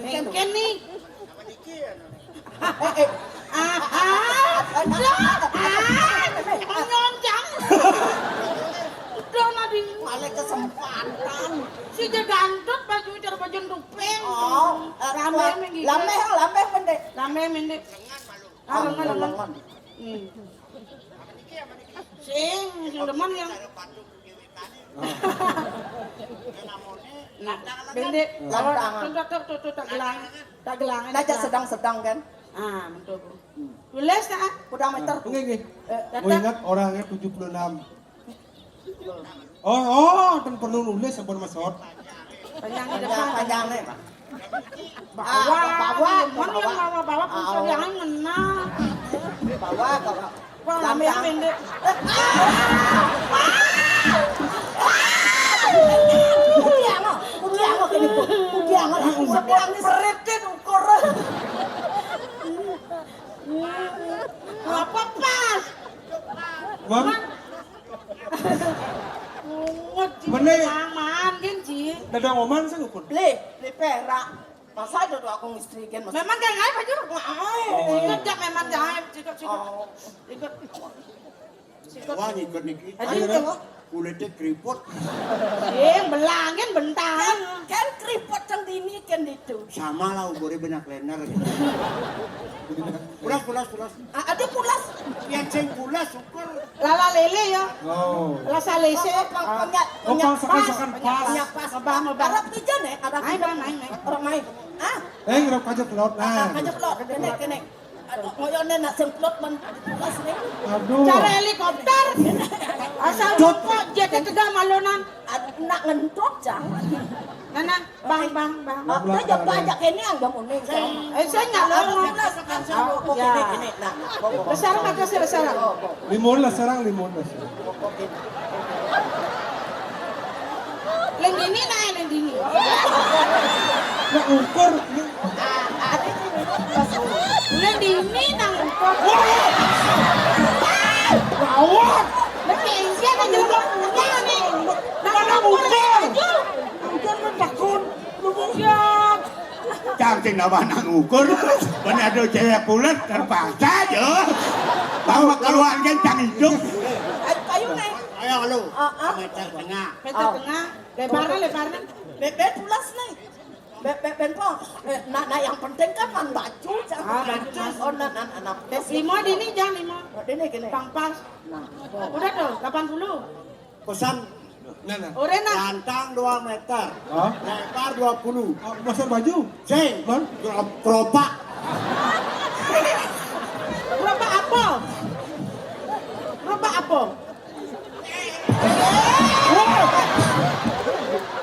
Engken nih. Menyoncang. Udah nadi malah kesempatan. Si jagantut baju cara baju dupeng. Oh, lameh mende. Lameh mende. Lengan. Sing demen yang. Nah, bende. Tuh tak gelang. Najak sedang-sedang kan. Ah, betul. Tulis tak? Udah meter. Nggih. Mau ingat orangnya 76. Oh, kan perlu nulis sampun masot. Panjang di depan. Panjangnya. Bawa. Pusat yang ngena. Bawa. Lame pendek. Kudiango kini bu. Kudiango sebuang ini seritin ukur. Apa pas? Mam. Mana aman kan Ci? Dadang oman saya ngukur. Beli perak. Masa itu aku ngistrikan. Memang kayak ngaib aja. Ikut jak memang ngaib. Sikut. Wah ngikut niki. Aduh. Kulitnya keriput. Belangin bentar. Kan keriput yang dini kan itu. Sama lah umurnya banyak lenar. Pulas. Ada pulas. Yang ceng pulas syukur. Lala lele ya. Oh. Lasa lese. Pangsakan pas. Ngobah. Arab pijan ya. Main. Orang main. Ngerap kajak laut. Nah. Kajak lot. Kene. Ngoyone nak semplot man pulas nih. Aduh. Cara helikopter. Asal joko jet tegak malonan. Nak ngentot jangan. Nana, bang. Dia jauh banyak ini yang gak muning. Saya nyalon. Ini. Besar maka besar. Limun lah sarang limun lah. Leng dini. Nak ukur. Leng dini nang ukur. Rawat. Berkensian aja lo punya nih. Nang ukur. Ukur takut. Siap. Cantik nama nang ukur. Benar ada cewek pulas terpaksa aja. Bawa keluar kan cang hidup. Kayu nih. Ayo lu. Meter tengah. Meter tengah. Lebarnya. Bebek pulas nih. Bebek po. Nah yang penting kan man baju. Baju. Oh nah. Lima dini jangan lima. Ini gini. Pangpas. Udah tuh 80. Pesan Nana. Orena. lantang 2 meter. Hah? Lebar 20. Pasar baju. Ceng. Man. Keropak. Berapa apa?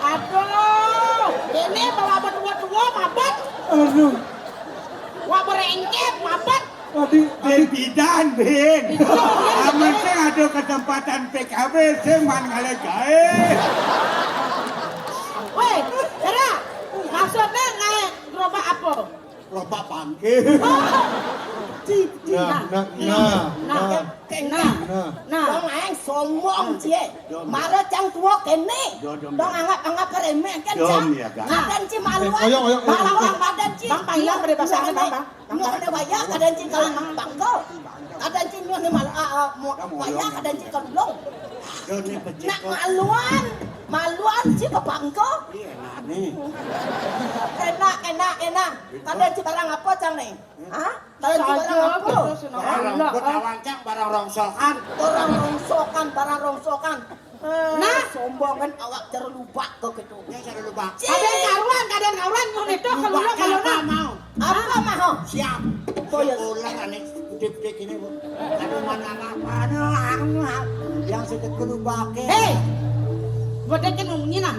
Aduh. Ini bawa tua mabet. Aduh. Wah berengket mabet. Tadi Bidan, Bin. Aman saya ada kesempatan PKB, saya man ngalegae. Weh, Era. Maksudnya ngayak gerobak apa? Keropak pangke. Nah. Dong ang sombong cie. Mara cang tua kene. Dong anggap remeh kan cang. Badan ci maluan. Maluan badan ci. Bang payah pada pasangan bang. Nyo ada waya kadan ci kalau bangko. Kadan ci nyo ni waya kadan ci kalau. Nak maluan ci ke bangko. Enak. Kadan ci barang apa cang nih? Hah? Kadan ci barang apa? Barang cang barang rongsokan. Barang rongsokan. Nah, sombong kan awak terlupa kok gitu. Yang saya lupa. Kadang karuan mau itu kalau mau. Apa mau? Siap. Ulang aneh gede-gede gini bu. Aduh mana yang sudah kudu pakai. Hei, buat dia ngomongin nah.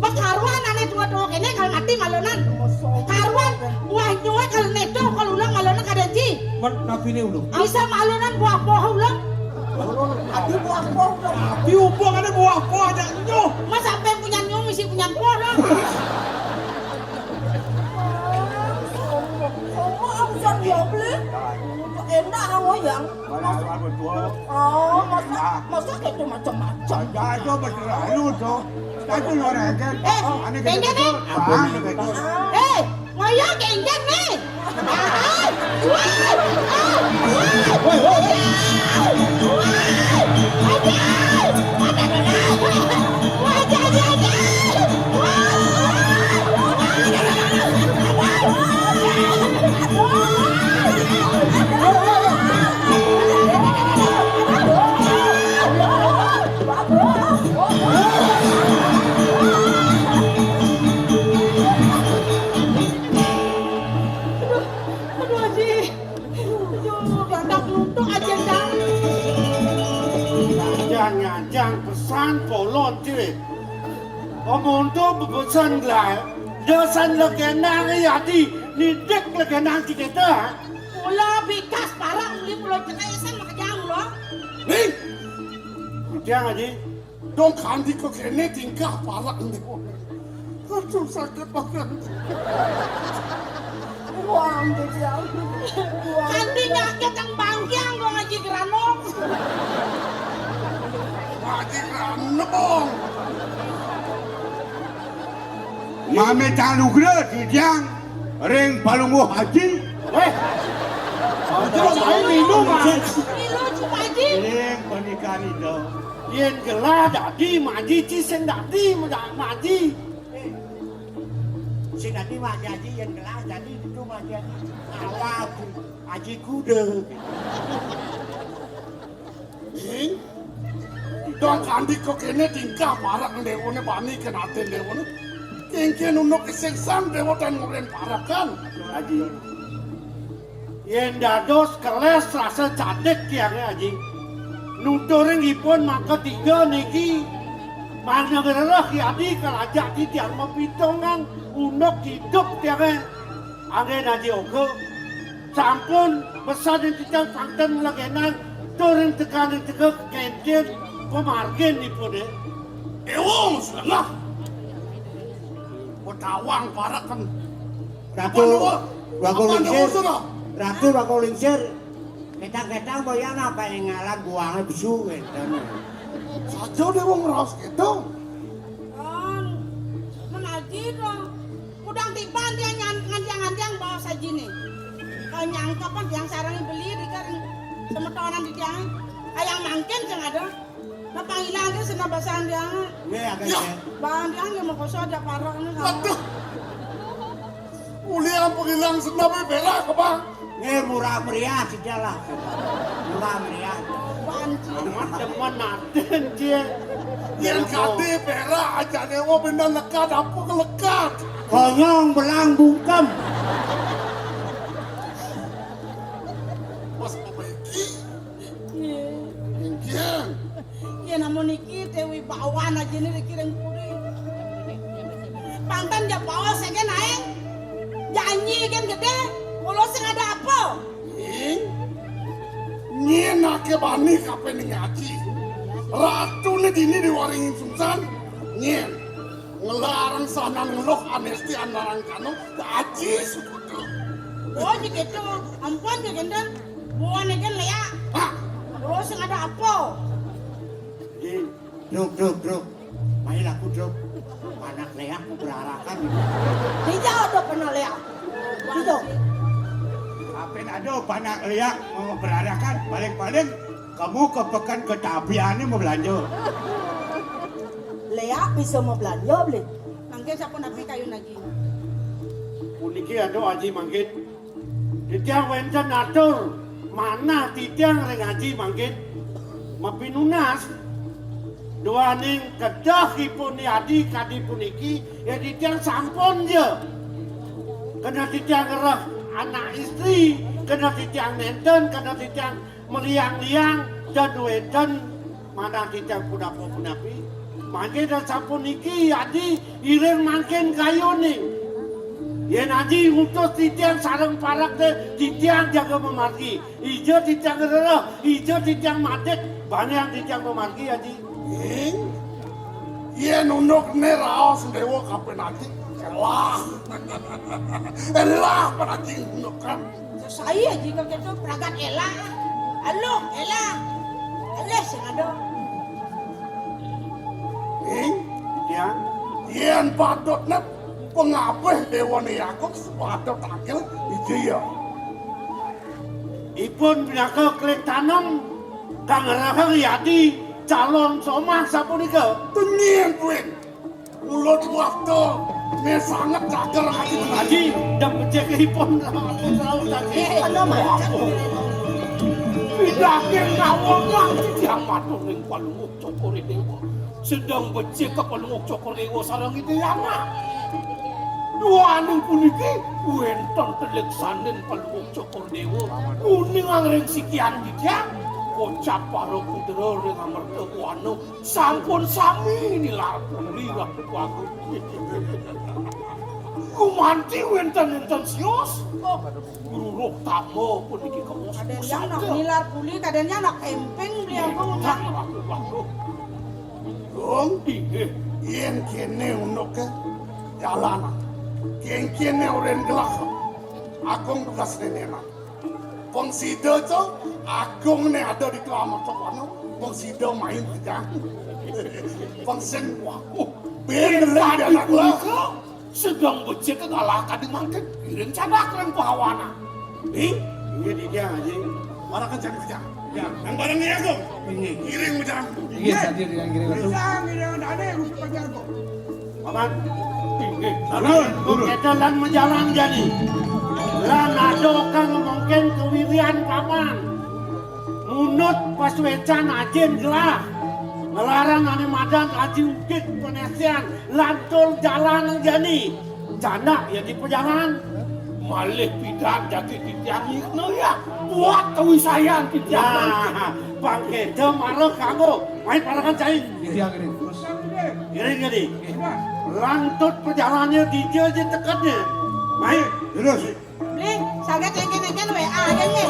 Bak karuan aneh tua-tua kene kalau mati malonan. Karuan buah nyuwe kalau neto kalau ulang malonan kadang ci. Man napi ni ulo. Bisa malonan buah ulang. Abi buah poh dong. Di ubang ada buah ada nyo. Mas sampai punya nyum mesti punya buah dong. Sombong jangan dia beli. Enak ngoyang. Oh, masa gitu macam-macam. Ada berlalu tuh. Aku orang kan. Ane Kengen nih. Ngoyo kengen nih. Aduh Haji. Aduh, badak luntung aja dang. Jangan pesan polon je. Omong tu berpesan lah. Dosan legenang ya di dek legenang kita. Pula bikas parah uli pulau cekaisan makajang lo. Nih, jangan aja. Dong kandi kok kene tingkah parah ni. Aduh sakit banget. Buang deh dia. Buang. Nanti nyakit yang bangkiang lo ngaji geranong. Mati ranong. Mame talugre tiang ring palungu haji. Terus saya minum ah. Ini lucu Pak Haji. Ring pernikahan itu. Yen gelah dadi maji ciseng dadi maji. Si nanti mah jadi yang kelas jadi itu mah jadi awal haji kuda. Ing. Dong kandi kok kene tingkah parah lewone bani kenate lewone. Kengke nunuk keseksan dewa dan ngulen parah kan. Haji. Yen dados keles rasa cadek kiange haji. Nuturing ipun maka tiga niki. Mana gerah kiadi kalajak di tiang mapitongan unuk hidup tiange. Angin haji oke. Sampun pesan yang tiang pangten melagenan. Turing tekan tegak kentir pemargin ipun eh. Ewong selengah. Tawang parah kan. Ratu lingsir. Kita bayang apa yang ngalah buangnya bisu gitu. Saja dia mau ngeras gitu. Menaji dong. Udang tiban dia ngantiang bawa saji nih. Kalau nyangka pan yang sarang beli di kan semetonan di tiang. Kayak mangken jangan ada. Nah panggilan dia senang bahasan dia. Iya agaknya. Bahan dia yang mau kosong ada parah nih. Waduh. Uli yang panggilan senang bela ke bang. Ini murah meriah saja lah. Murah meriah. Banci. Teman naden dia. Yang kade bela aja dewa benar lekat apa kelekat. Konyong belang bungkem. Mas perbaiki. Iya. Mungkin. Iya namun iki dewi bawan aja nih dikirim kuri. Pantan dia bawa saya naik. Janji kan gede. Kalau sing ada apa? Ini nak bani kapan ngaji. Ratu ni dini diwaringin sungsan. Nyen ngelarang sana ngelok anesti anarang kanu ngaji sudah. Oh gitu. Ampun ya gendeng. Buan kan lea. Kalau sing ada apa? Druk. Main aku druk. Anak leak aku berarakan. Tidak ada pernah lea. Tidak. Kapan ada anak leak mau berarakan. Paling-paling kamu ke pekan ketapiannya mau belanja. Lea bisa mau belanja beli. Mangke siapa nabi kayu lagi. Uniki ada aji mangkit. Titiang wenten atur. Mana titiang ring aji mangkit. Mapinunas. Dua ning kedah ipun ni adi kadi puniki. Ya titiang sampun je. Kena titiang gerah anak istri. Kena titiang nenten. Kena titiang meliang-liang. Dan wenten. Mana titiang punapi. Mangke dan sampun niki adi iring mangken kayu ning. Yen adi ngutus titiang sarang parak de titiang jaga memargi. Ijo titiang gerah, ijo titiang madet. Banyak titiang memargi adi. Yen unuk ne raos dewa kapan adi. Elah penati unuk kan. Saya jika gitu peragat elah. Halo elah. Alah sing ada. Dia tiang. Yen patutnya pengapih Dewa Yakub sepatut takil dia. Ipun pinaka klik tanam kang rahang yadi calon somah sapunika. Tenyen kuwi. Ulun waktu ne sangat cager hati Haji dan becekipun aku selalu tadi. Ano macam Pidake ngawong siapa tuh ning palunguk cokore dewa. Sedang becek ke palunguk cokore dewa sareng itu yana. Dua anu puniki wonten teleksanen palunguk cokore dewa. Kuning angreng sikian didiang. Kocap paro kudera ring amarta kuano sampun sami nilar puri waktu aku. Kumanti wenten sios. Buruk tamu puniki kamu. Kadang yang nak nilar puli, kadang yang nak camping beliau pun. Dong, yen kene unuk ke jalan. Kene orang gelak. Agung tugas nenema. Pengsido tu, agung ne ada di kelamat tu pengsido main aja. Pengsen waku. Bener dia nak gua. Sedang becek ngalahkan di mangken kirim cadak reng pahawana. Iya di dia Haji. Warakan jangan kerja. Ya, yang barangnya aku. Ini kirim macam. Iya, tadi yang kira itu. Paman, kedalan menjalan jadi. Lan ado kang mungkin kewirian paman. Munut pas wecan ajin gelah. Ngelarang ane madan aji ukit penesian lantul jalan jani. Canda ya di perjalanan. Malih pidan jadi ditiangi ya. Buat kewisayan ditiangi. Bangke marah kanggo. Main parakan cair. Iya, kira terus. Giring gini. Lantut perjalanannya DJ aja tekatnya. Main. Terus. Beli, saya kengken WA aja nih.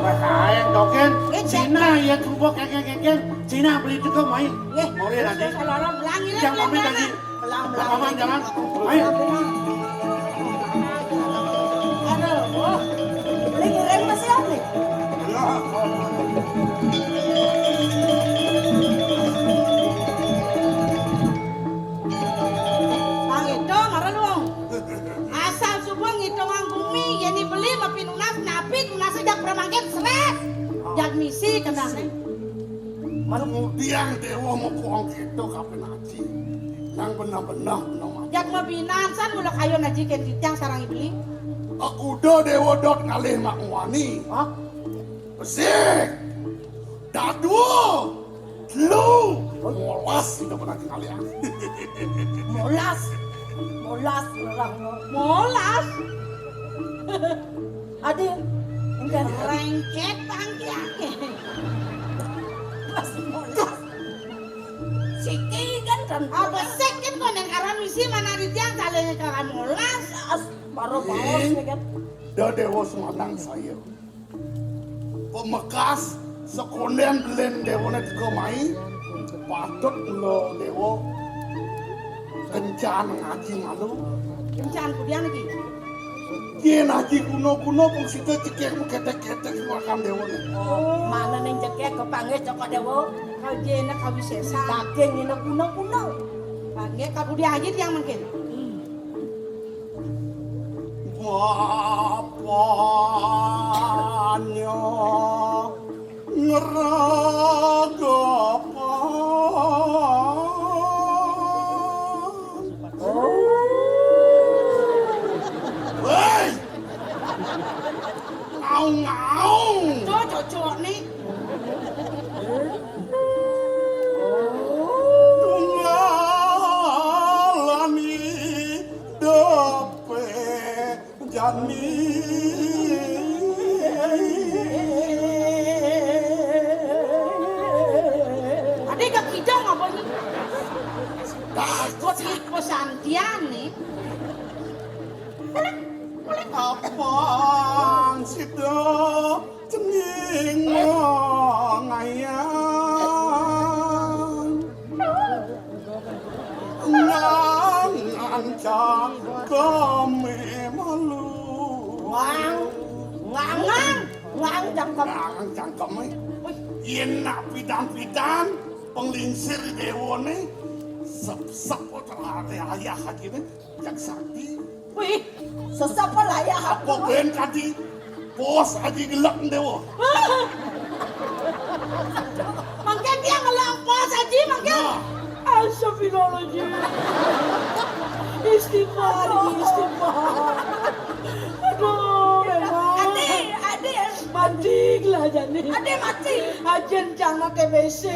Sayang doken. Cina ya tubuh kengken. Cina beli itu main. Mau lihat aja. Selalu belangi lah. Yang pamit tadi. Paman jalan. Main. Aduh, beli ngirim masih apa? Bang itu marah dong. Asal subuh ngitung ang bumi, yang dibeli mapi nunas napi nunas sejak permangkin stres. Jak misi kenang. Kemudian Dewa mau kuang itu kapan aji. Yang benar-benar Jak mabinansan mula kayo na jiken titiang sarang ibeli. aku do Dewa dot ngalih mak wani. Oh, Besik. Dadu. Lu. Molas itu pernah kali ya. Molas orang molas. Adi, enggak Rengket pangkiang. molas. Siki kan Apa sek kan kau neng karam misi mana titiang salahnya karam molas. baru bawas nih kan. Da Dewa semandang saya. Pemekas sekunden belen Dewa net ke mai. Patut lo Dewa kencan ngaji malu. Kencan kudiang lagi. Kien ngaji kuno-kuno pun situ cekek ketek-ketek makan Dewa net. Mana neng cekek kepanggil cokok dewo. Kau jena kau bisesa. Daging ini kuno-kuno. Panggil kau dia aja yang mungkin. Bapaknya ngeragapan. Hei! Ngaung-ngaung! Cocok nih. Tunggalani dope jani. Adik gak kijang apa nih? Takut ikut santian nih. Apang sido cening ngayang nang ancang kami malu ngang jangkep. nang cangkeme yen nak pidan-pidan penglingsir dewa ne Sep-sep terare ayah aja yang sakti. Wih, Sesapa layak Apa aku. ben kadi bos aja gelak dewa. mangken dia ngelang pas aja mangken. Nah, Astagfirullahaladzim. Istighfar, istighfar. Aduh, memang. Ade, Mandiglah jadi. ade mati. Ajen jangan TBC.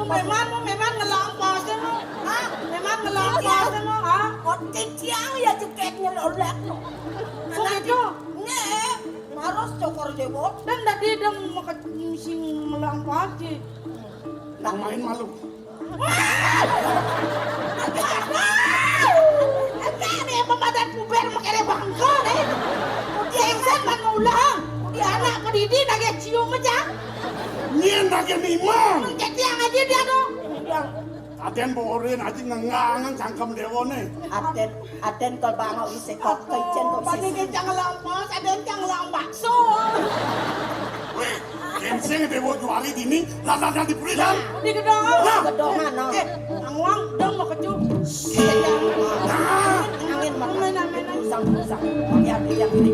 Memang ngelampau semua. Hah? Memang ngelampau semua. Ah, Otik tiang ya cuketnya lolek. kok itu? Nge, harus cokor dewo. Dan tadi dong mau sing melampau aja. nang main malu. Ini pembadan puber makanya bangga deh. Dia yang man maulang. Dia anak pendidik lagi cium aja. Nyen lagi nimang. Jadi yang aja dia dong. Aden boren aja ngengangan cangkem dewa nih. Aden kol bangau isi kok kencen kok Pagi sisi. kita ngelampas, ada yang ngelang bakso. Weh, kenseng dewa juari dini, lada di perisan. Di gedong. Gedongan no. Angwang dong mau kecu. Angin Amin, makan. amin, amin. Usang. Ya dia ini.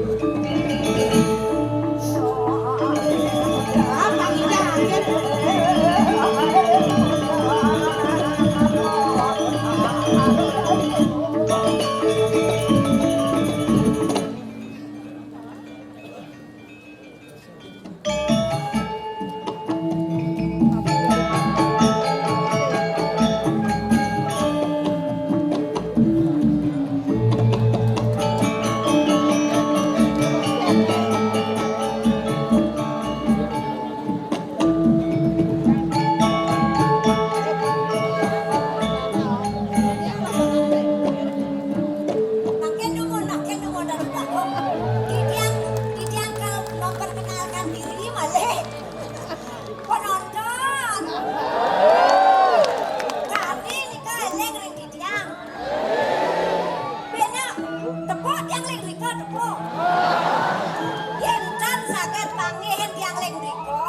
Apa kita? Makin dulu dari belakang. Didiang kalau memperkenalkan diri malah penonton. Kami nikah leng ring didiang. Benar, tepuk tiang leng riko tepuk. Yentan sakit panggil tiang leng riko,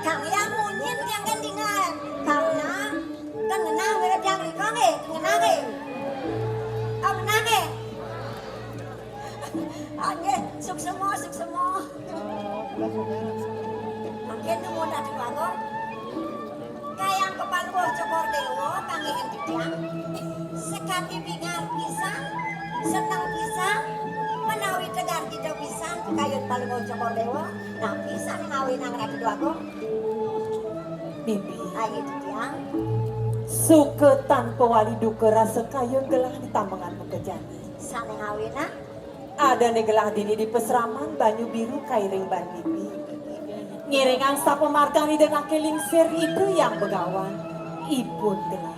kang yang munyin tiang gendingan. Karena kengenang mereka tiang riko nge, kengenang. Apa nage? Ane, suk semua. Makin nemu dari bagong. Kayang kepaluh cokor dewo, panggilin didiang. Sekati bingar pisang, senang pisang, menawi tegar tidak pisang, kayun paluh cokor dewo. Nah pisang ngawi nang ratu bagong. Bibi, Ayo didiang. suka tanpa wali duka rasa kayun gelah di tambangan mekejani. Sana ngawi na. Ada negelah dini di peseraman banyu biru kairing ban bibi. Ngiringan sapa margani dengan kelingsir itu yang begawan. Ibun gelah.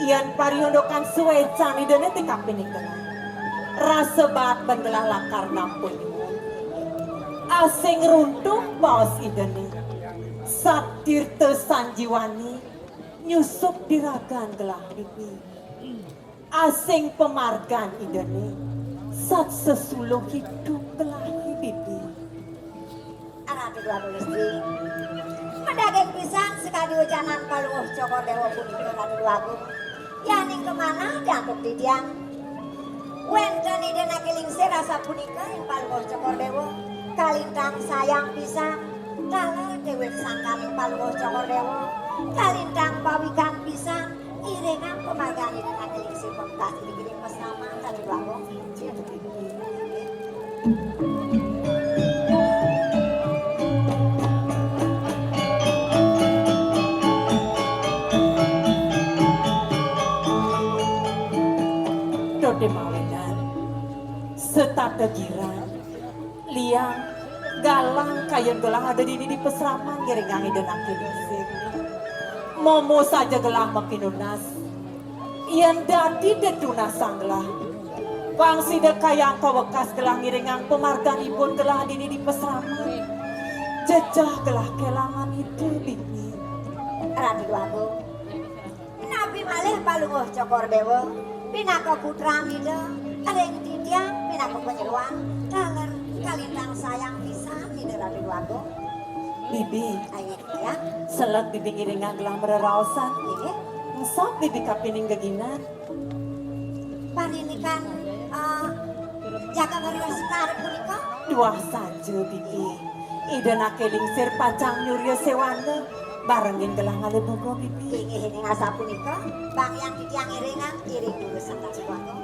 Ian pariondokan suwe cani dene tekap ini gelah. Rasa bat bengelah lakar nampun. Asing runtung baos idene. Satir tesanjiwani nyusup diragan gelah bibi. Asing pemargan idene. Sat sesuluh hidup gelah bibi. Ratu dua istri. Medageng pisang sekali hujanan paluh cokor dewa punika ratu dua agung. Yaning kemana diantuk didiang. Wenten idena kelingsir rasa punika yang paluh cokor dewa. Kalintang sayang pisang. Dalar dewe sangkali paluh cokor dewa. Kalintang pawikan pisang. Iringan pemargani idena kelingsir pemkas dikirim pesama ratu dua agung. Dode mawenan setata giran liang galang kayun gelah ada di peseraman ngiringangi dan akilisir momo saja gelah makinunas ian dadi detunas sanggelah wangsi dekayang kawekas gelah ngiringang pemargan ibun gelah di peseraman jejah gelah kelangan itu bibi. Ratu dua agung. Nabi malih paluh cokor dewa. Pinaka putra mida, ada yang didiang, pinaka penyeruan, dalar kalintang sayang pisan mida Ratu dua agung. Bibi, Ayo ya. selak bibi ngiring gelah mereraosan. Ini Sok bibi kapining gaginan. ini kan jaga ngerios sekarang punika. Dua saja bibi. Ida nakelingsir pacang nyurya sewanda. Barengin gelah ngalebogo bibi. Ini ngasa punika. Bang yang di tiang iringan iring dulu sama suatu.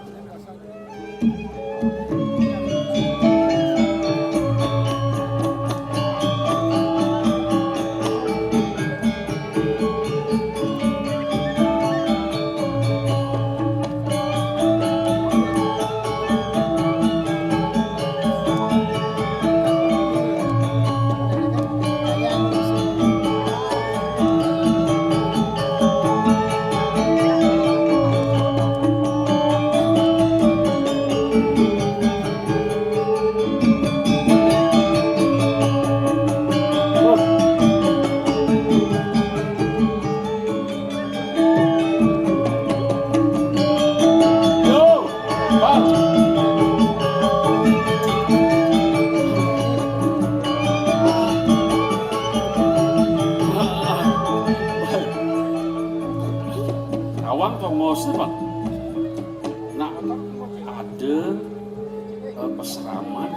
Awang tongos Pak. Nah, ada peseraman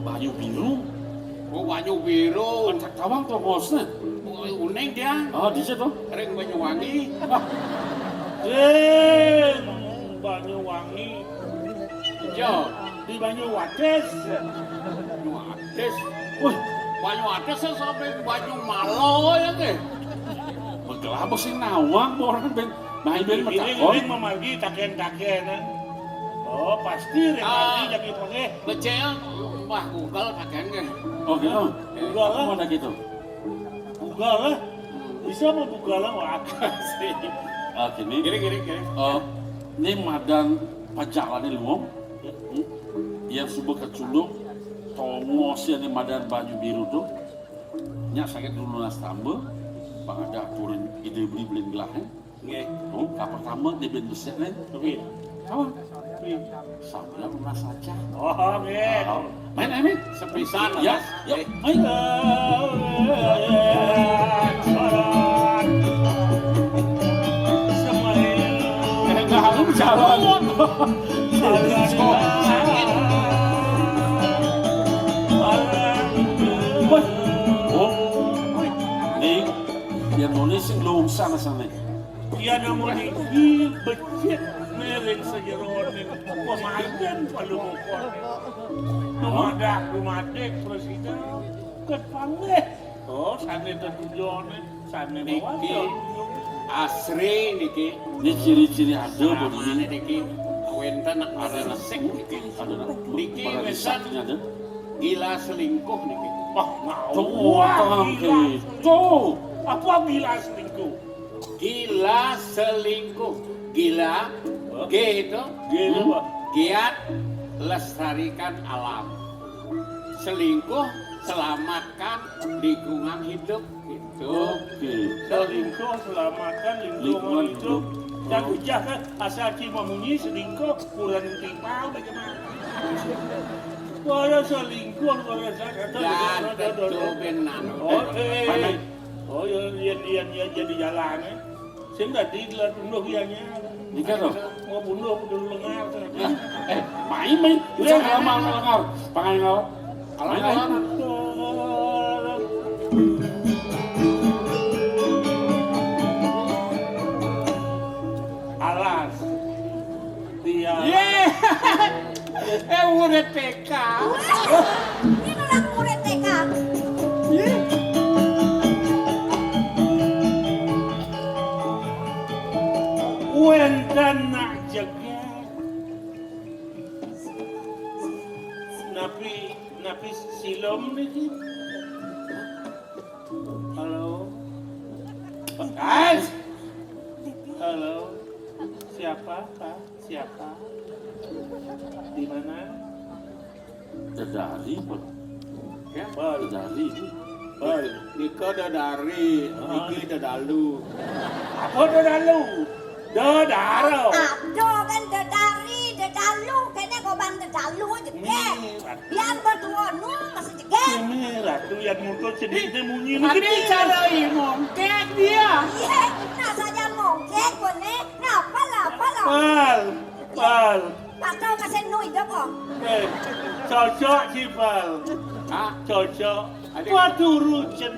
banyu biru. Oh, banyu biru. Awang tongosnya. Oh, uning dia. Oh, di situ. Ring Banyuwangi. Banyuwangi. Jo, Di Banyuwates. Banyuades. Wih, Banyuades sampai Banyu Malo ya ke? begelap sih nawang orang ben main ben macakon. Ring memanggil taken-taken. Oh, pasti ring mandi jadi pakai. Becel, wah Google kakek ke. Oh gitu. Google lah. Mana gitu. Buka lah. Bisa mau buka lah wah sih. Gini. Kiri. Ini madan pajalan ini lumong. Yang subuh keculung. Tongos yang madan banyu biru tuh. Nya sakit dulu nas tambah. Ada turun ide beli gelahnya. Nggih. Oh, pertama dia ben besar kan. Tapi, Kawan. Sambil lunas saja. oh nggih. Main Amin. Sepisan Ya, ya. yuk, main. Enggak harus jalan. Oh, nih, dia nulis lu sana. Iya namun ini becet nering sejeroan pemain palungkon. Rumadak presiden ketpanggih. Oh, sana tujuan, sana Niki asri niki. Ini ciri-ciri ada Ramane begini. niki wenten ada resik niki. Ada Niki barang wesan sakitnya ada. gila selingkuh niki. Wah, Tuh, ngawang gila. tuh. Apa gila selingkuh? Gila selingkuh. Gila G itu Gila apa? giat lestarikan alam. Selingkuh selamatkan lingkungan hidup gitu. Oke. Selingkuh selamatkan lingkungan hidup. Dan ujah kan asal cima munyi selingkuh kurang tipau bagaimana? Kalau selingkuh kalau Dan tentu benar. Oh, yang jadi jalan ya. Saya nggak digelar bunuh ianya. Nikah dong. Mau bunuh lengar. Main. Udah lama lengar. Pangan ngau. Main. Alas. Dia. Udah TK. Ini orang murid TK. Wenten nak jaga. Napi silom ni. Halo. Guys. Halo. Siapa, Pak? Siapa? Di mana? Dari. Ya, Bal. Dari. Bal. Nika dadari, Niki dadalu. Apa dadalu? Dadaro. Ado kan dedalu kayaknya goban dedalu aja ke. Biar berdua nu masih jege. Ini ratu yang motor sedikit munyi Adi cara mongkek dia. Iya, nah saja mongkek boleh. Nah, pala. Pal. Pak kau kasih nuih dong. Cocok sih Pal. Hah? Cocok. Waduh rucet.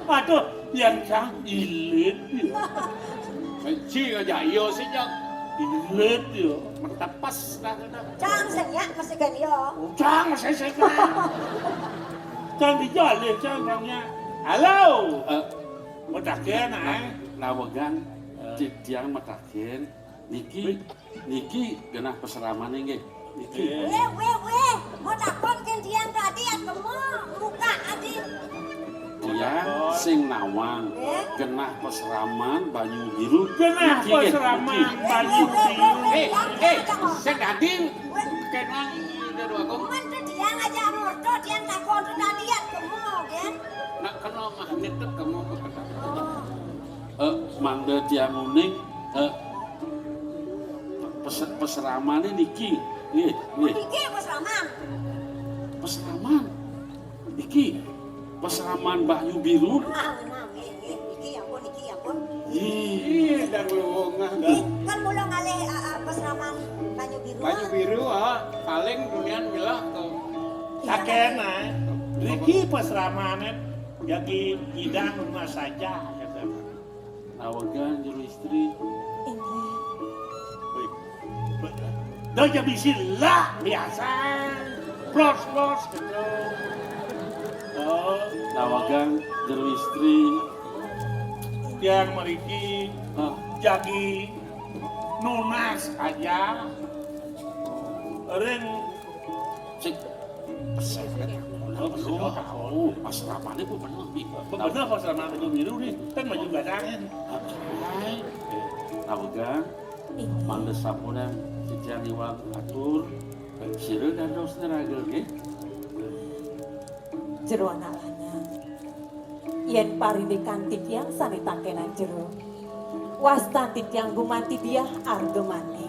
Waduh, yang cang ilit. Benci aja iyo sih jak. Ilit yo. Mentepas dah. Cang senyak masih kan yo. Cang saya kan. Cang dijalin cangnya. Halo. Mataken Lawagan tiang mataken. Niki genah peseraman nggih. Niki. Weh. Mau takon kan dia tadi atau muka adi. Tiang sing nawang genah peseraman banyu biru. Genah peseraman banyu biru. Sing dading kenang dadu aku. Mantu dia ngajak motor dia takon tu tadi atau kan? Nak kena magnet tu kamu mangga tiang unik peseraman niki. Nggih. Niki peseraman. Peseraman. Niki peseraman banyu biru. Niki ampun. Ih, dah luwung. Kan mulai ngalih peseraman banyu biru. Banyu biru paling dunian milah tuh. Taken Riki peseramannya jadi hidang rumah saja kata. Lawagan juru istri. Dah jadi silah biasa. Plos gitu. Lawagan juru istri. Yang meriki jadi nunas aja. Ring Cik peseraman. Peseramannya pun benar. benar peseraman baju biru nih kan baju gadangin. Lawagan mangga sapunan setiap iwang atur. Sira dan dos neraga nggih. Jero anak-anak. Yen paride kantik yang sanitakenan jero. Wasta yang gumanti dia arga mati.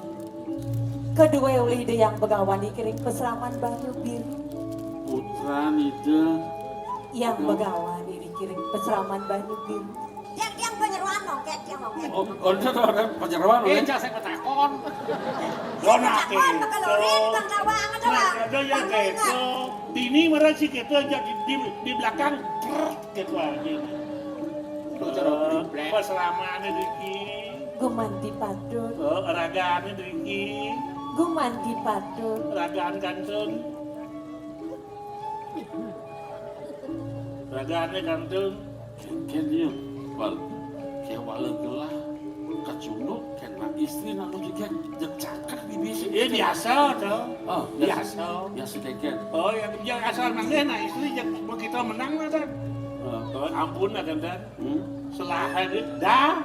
Kedua oleh ide yang begawani kiring peseraman banyu biru. Putra nida Yang begawani dikiring peseraman banyu biru. Yang penyeruan mongket. orang penyeruan Eja saya ketakon. Donake. Makalorin bang tawang ada bang. Ada yang gitu. Tini merasi gitu aja di belakang gitu aja. Peseraman Riki. Gumanti padut. Ragaan Riki. Gumanti padut. Ragaan kantun. Ragaannya kantun. Ken dia wal kewala gelah kacunduk kena istri nak juga cakak di bisi. Biasa tuh. Biasa. Biasa keken. Yang asal manggil nah istri yang begitu menang lah kan. Ampun lah kan dan. Selahan dah.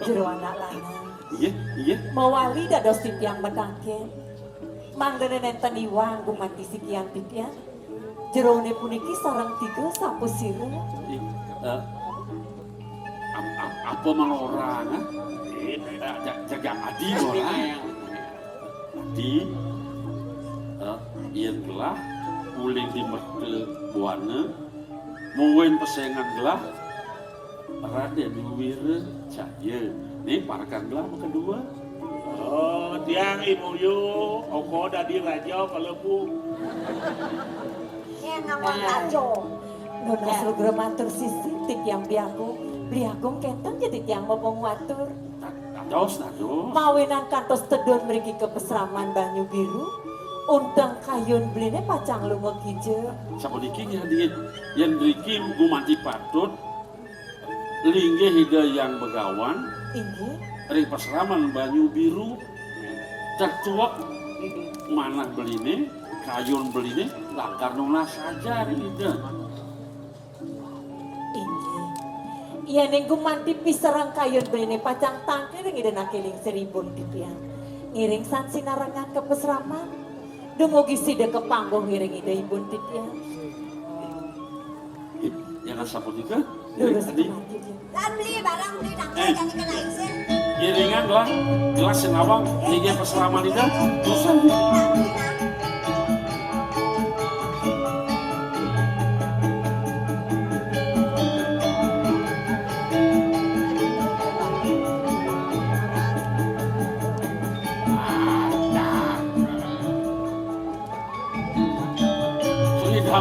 Jero anak lanang. Iya. Mawali dados tipiang medake. Manggene nenten iwang gumanti sikian tipiang. Jerone puniki sarang 3 sapu sira. Apa malah orang jaga adi orang. Adi ieu gelah uling di merte buana muwen pesengan gelah Raden Wira Cahya. Ini parakan gelah kedua. Tiang ibu yu, oko dadi raja kalau bu. Yang ngomong rajo. Nona sugra matur sisi tipiang biaku. Biagung kenten jadi tiang ngomong matur. Dados. Mawenan kantos tedon mriki ke peseraman banyu biru. Undang kayun beline pacang lunga kijo. Sapuniki hadirin yang mriki gumanti patut linggih higa yang begawan Ini ring peseraman banyu biru tertuak mana beline kayun beline langkar nuna saja rida. iya ning gumanti piserang kayun beline pacang tangke ring ida nakeling seribun tipiang. Ngiring san sinarangan ke peseraman. Dumugi sida ke panggung ngiring ida ibun tipiang. Yang sapunika Lurus tadi Dan beli barang beli tangga jadi kena isin. iringan lah gelas senawang hingga peseraman itu dosa. Nah, beli nah.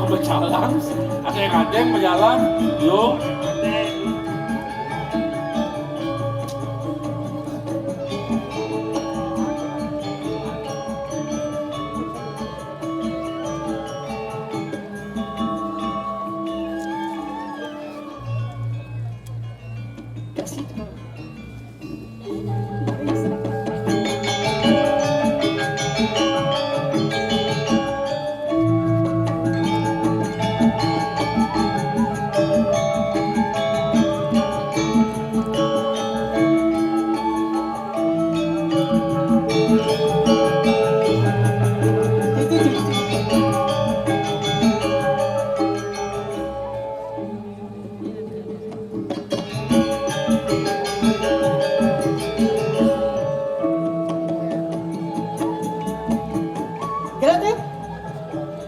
berjalan, ada yang berjalan, yuk.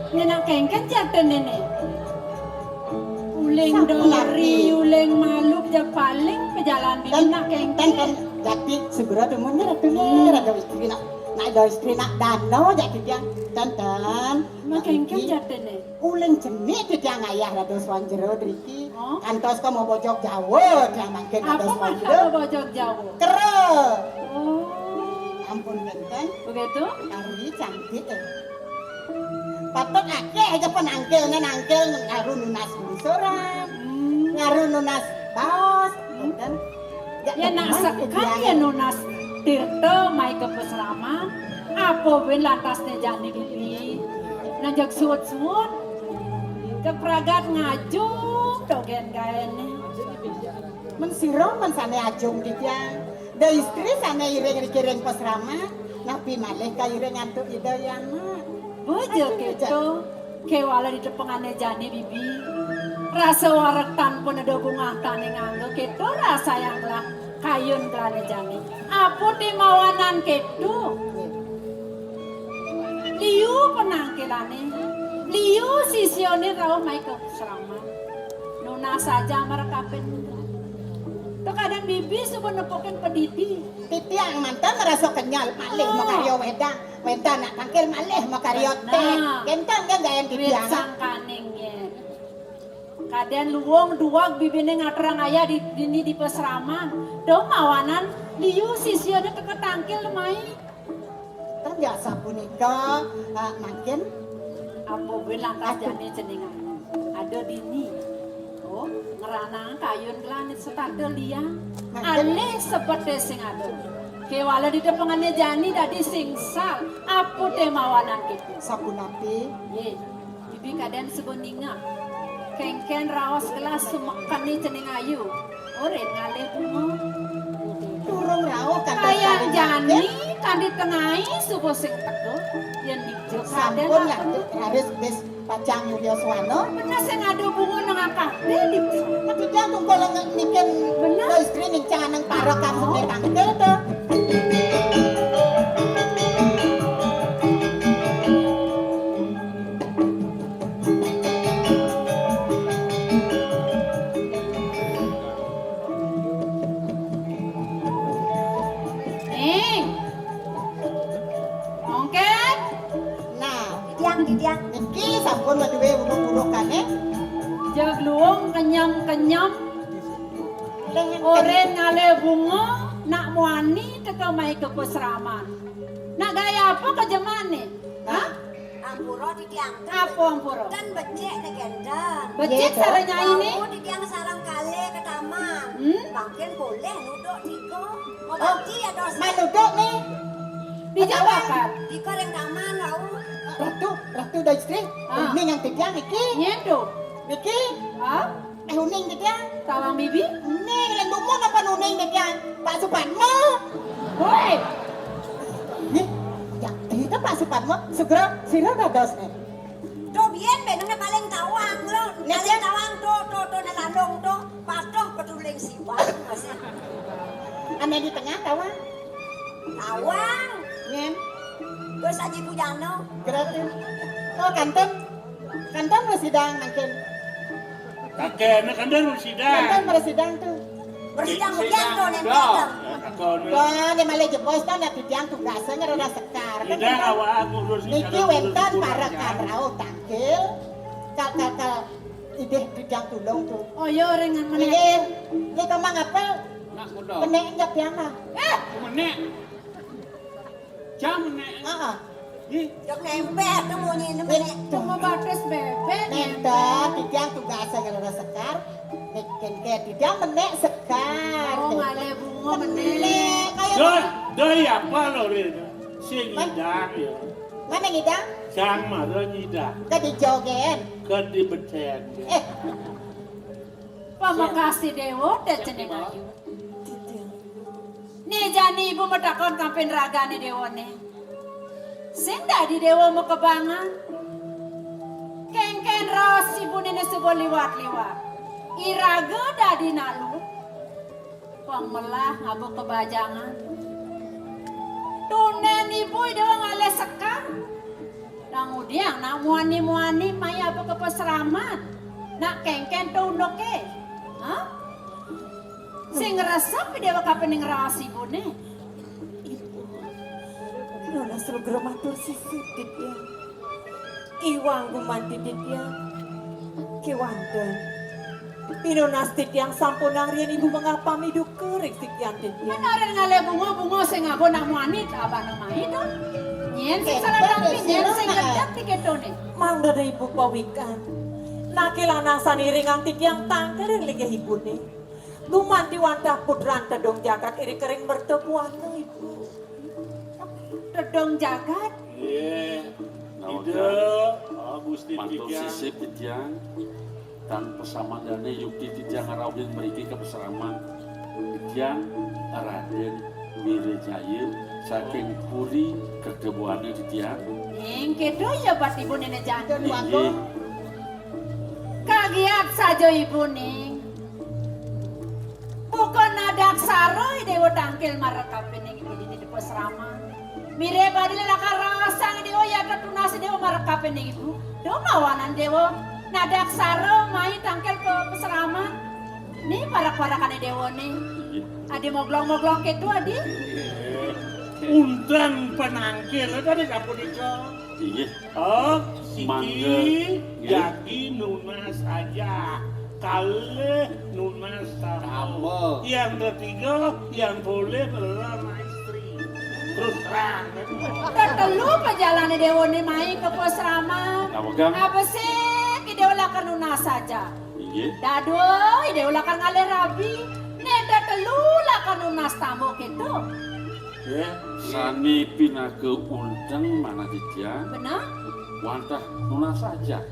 Nenek kengken jatuh nenek. Uleng dori, uleng maluk ja paling pejalan bikin nak kengken. Kan jadi segera demunya rada istri nak ada istri nak dano jadi dia dan Mak kengken jatuh nenek. uleng jenis dia ngayah rada swanjero driki Oh. kantos ko mau bojok Jawa dia makin rada Apa swanjero masalah bojok Jawa? kero Oh, ampun benten begitu? Ari cantik patut akeh aja penangkilnya nangkil ngaru nunas busoran ngaru nunas baos benten Ya nak sekali ya nunas tirta mai ke peseraman. Apa ben lantasnya jani bibi. Najak suut-suut. Kepragat ngajung dogen gaen ni. mensiro mensane ajung dia da istri sana iring-iring peseraman napi malih ka iring antuk idayana Bojo keto. Kewala di tepengane jani bibi. Rasa warak tanpa ada bunga tani nganggo keto rasa yang lah kayun kelane jani. Apa di mawanan keto? Liu penangkilane. Liu sisione rau mai ke serama. Nuna saja merekapen. Tuh kadang bibi suka nepokin pediti. titi yang mantan merasa kenyal malih makaryo wedang nak tangkil malih makaryo teh Nah. kentang kan gayan titi yang Sang kaningnya. Kadang luwung duag bibine ngaterang ayah di peseraman. Do mawanan liu sisione teke tangkil mai. kan biasa punika makin Apa bilang jani ceningan. Ada dini. Oh, ngeranang kayun kelanit setade liya. Aneh seperti sing ada. Kewala di depangannya jani dadi singsal. Apa temawanan gitu. sapunapi Ye, bibi kadang sebeninga. Kengken raos kelas sumekan ni cening ayu. Oren ngale bunga. turung rao kan Kayang jani kan ditengahi subuh sing teguh. Yang dijok kadang sampun lah apa. harus bis pacang Yudhoswano Bener sing ada bunga nang kafe di peseraman. tapi dia tunggu lang niken Bener. do istri ning canang para kamu di tangkil to Mungkin nah Didiang. niki sampun maduwe uruk-urukane jag luong kenyam-kenyam lengan oren ngale bunga nak muani teka mai ke peseraman. Nak gaya apa ke jemane? Hah? Ampuro didiang. Apa ampuro? Dan becek nih gendan. Becek caranya ini? Aku didiang sarang kali ke taman. Makin boleh nuduk tiko. Mau bagi ya dos. manuduk nih Dijawakan. Tiko yang taman lau. ratu do istri Ah. uning yang tiga niki Nyedo. niki Hah? uning tiga Tawang bibi? uning lang bumon apa uning tiga Pak Suparmo Woi, nih ya kita Pak Suparmo segera sira dados nih Do bien benungnya paling tawang lo. Paling tawang to na landong to. Patoh petuling siwang masih. ane di tengah kawan Tawang. nyen Terus aji pujano. gratis oh kanton bersidang makin Kakek nak kandar bersidang. kanton bersidang tuh Bersidang hujan to nen Dah. datang. Kakek. wah di malah jebos kan ya tiang tugasnya rada sekar kan Tidak awak aku bersidang. niki wentan para karau tangkil kal ide bidang tulung tuh. Oh iya orang yang mana? Ini kamu ngapa? Nak kuda. Menek enggak piana. Menek. Jam menek. Ih, Jok nempel temunya ini menek. Cuma batas bebek. Nenta bidang tugas segala sekar. Ken bidang menek sekar. Oh ngale bunga menek. Menek kayak doi apa lo Rin? Si ngidang ya. mana ngidang? Sang marah ngidang. Ke di jogen. Ke di beten. Pamakasih dewo deh ceneng ayu. Nih jani ibu medakon kampen raga nih dewo nih. Sing di dewo mau kebangan. Kengken ros ibu nenek sebuah liwat-liwat. Iraga dadi nalu. Pangmelah ngabuk kebajangan. Tunen ibu dewa ngale sekam. Nang udiang nak muani maya apa kepeseraman. Nak kengken tundoke. Hah? Sing ngerasa dewa kapan ngeras ibu nih. Ibu, nona suruh geramatur sisip dia. Iwang gumanti dia. Kewanten. Pinonas yang sampun nang rian ibu mengapa midu kerik sikian dia. Benaran ngale bunga sing ngabo nak muani abah nama itu. Nyen sing salah dampi nyen sing ngedak tiketone. Mangga dari ibu pawikan. Nakilana saniring ang tityang tangkar yang liga ibu nih. Gumanti wantah pudran tedong jagat iri kering bertepuan ibu. Tedong jagat. Iya. Ide. Gusti Mantul Tidiang. sisip Tidiang. Dan pesamandane Yukti Tidiang ngarawin meriki ke peseraman. Tidiang Raden Wirejaya saking Puri kedebuane Tidiang. Yang kedo ya bat ibu nenek jangan Iya. Kagiat saja ibu nih. Bukan nadak saroi dewa tangkil marakapen yang ibu di peseraman. Mire badile lakar rasang dewa ya ketunasi dewa marakapen yang ibu. Dewa mawanan dewa nadak saro mai tangkil ke peseraman. Nih parak-parakan dewa nih. Adi moglong-moglong ketu adi. Undang penangkil tadi dapur itu. Iya. Oh, Mangga. siki Ya. jadi nunas aja. Kale nunas tamu. Yang ketiga yang boleh bersama istri. Terus terang. Tertelu perjalanan dewa nih mai ke peseraman. Nawagang. Apa sih? Dewa lakan lunas saja. Iya. Dadoi dewa lakan ngale rabi. Neda telu lakan lunas tamu gitu. Ya. Sani pinake undang mana Tidiang. Benar? Wantah nunas saja.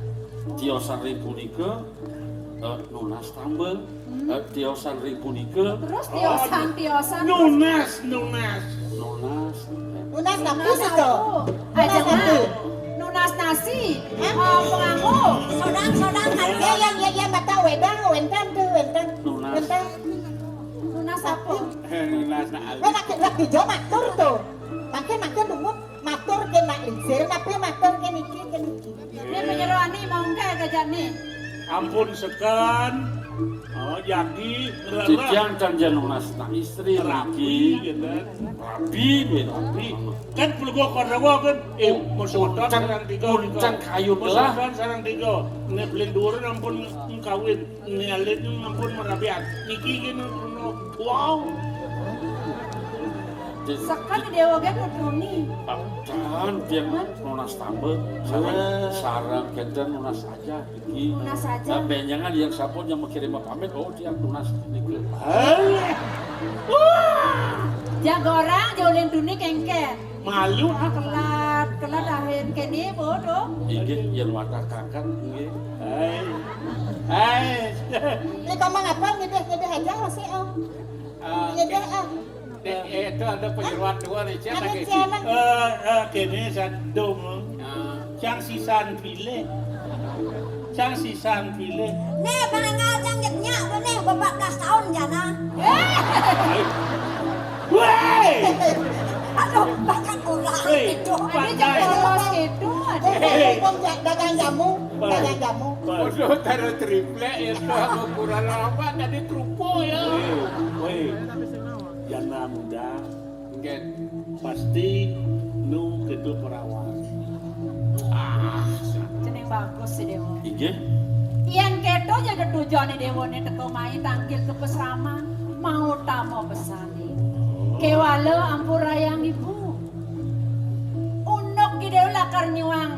Tiosan ring punika nunas tambel. Tiosan ring punika Terus tiosan. Nunas. nunas. Lunas napus itu. Aja Nunas mah. Nunas nasi. Penganggu. Sodang Ya yang mata wedang tuh wentan. Lunas. Wentan. Nunas apa? Nunas Nak dijo matur tuh. Makin lumut matur ke nak lingsir tapi matur ke niki. Ini penyeruani mau enggak gajah nih? Ampun sekan. Oh, jadi Tidiang dan nunas na istri rapi lagi. gitu. Rabi beda. Rapi. Kan perlu gua kordawa kan. Musudan sarang tiga. Uncang kayu belah. Musudan sarang tiga. Ini beli duren ampun kawin. Ini alit ampun merabiat. Niki gini. Wow. Sekan dewa kan nutuni. Dan tiang nunas tambel. Sarang kenten nunas saja. Iki. Nunas saja. Benjangan yang sapon yang mengirim pamit. Oh tiang nunas niki. Jaga orang jauhin tuni kengken. Malu Kelat akhir kene bodoh. Iki yang wadah kangkan. Iki. Ini kamu ngapa ngedeh aja masih om. Ngedeh Itu ada penyeruan dua nih. Ada siapa? Kene satu Cang sisan pilih. Nih pengenal canggitnya udah nih bapak kas tahun jana. Woi. Aduh bahkan ulah Hei. itu. Ada jaga los gitu. Ada. Dagang jamu. Bodoh taruh triple itu aku kurang lama tadi trupo ya. Woi. Jana muda. Enggak. Pasti nu gitu perawan. Ceneng bagus si Dewa. Inggih. Yang keto jaga tujuan Dewa nih teko mai tanggil ke pesraman mau tamu besani. Kewala ampurayang ibu. Unok di Dewa lakar nyuang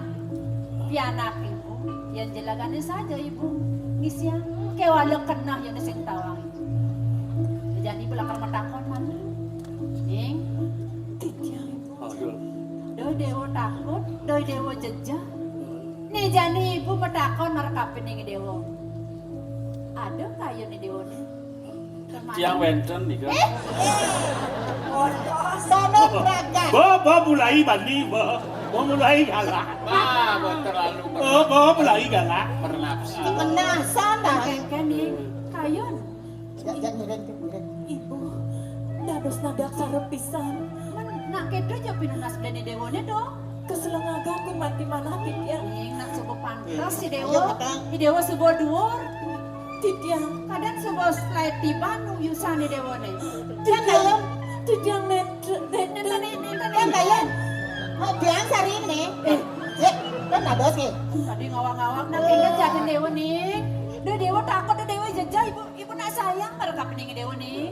pianak ibu. Yang jelagane saja ibu. Ngisian kewala kena yang sing tawang. Jadi ibu lakar matakon mana? Ning titiang ibu. Aduh. Doi Dewa takut, doi Dewa jejak. Nih jani ibu matakon markapin ning Dewa. Ada kayu nih Dewa nih. Tiang wenten nih kan. Sono braga. Bo mulai bandi, bo mulai galak. terlalu Bo mulai galak. bernafsu. Menasan dah. Kengken nih kayun. Jangan miren miren. Ibu, dados nadak sarep pisan. Nak kedo aja pinunas dani Dewa nih dong. Keselengaga aku mati mana titiang. Ning nak subuh pantas si Dewa. Si Dewa subuh dhuwur. Titiang, kadang subuh slide tiba nu yusan di Dewa nih. Titiang. Titiang nen Kan kalian mau biang sari ini. Kan ada sih. Tadi ngawang-ngawang nak ingat jadi Dewa nih. Dewa takut Dewa jejak ibu nak sayang kalau kapan Dewa nih.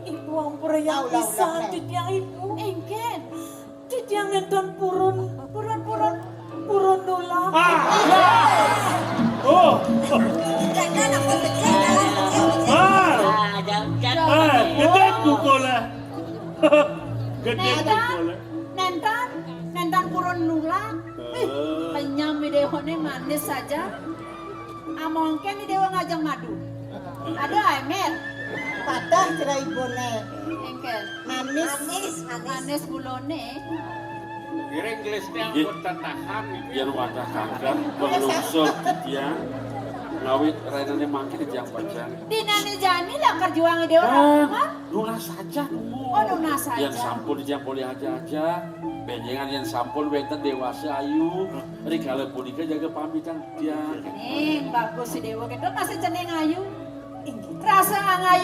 Ibu ampura yang bisa titiang ibu. Engken. Titiang nonton purun nulak. Oh. Gede kukola. Gede kukola. Nentan purun nulak. Penyam Dewa nih manis saja. Amongken di Dewa ngajang madu. Ada Amer. Patah cerai bone. Engken. Manis bulone. Giring gelisnya Inggih. untuk tahan. Yang wadah kanker berlungsur tiang. Ngawit renane mangkir tiang panjang. Dinane jani lah kerjuang Dewa. Nuna saja numu. Oh, nuna saja. Yang sampul tiang boleh aja. Benjengan yang sampul wenten dewasa ayu. Rikala punika jaga pamitan tiang. Bagus si Dewa gitu masih ceneng ayu. Rasa ngayu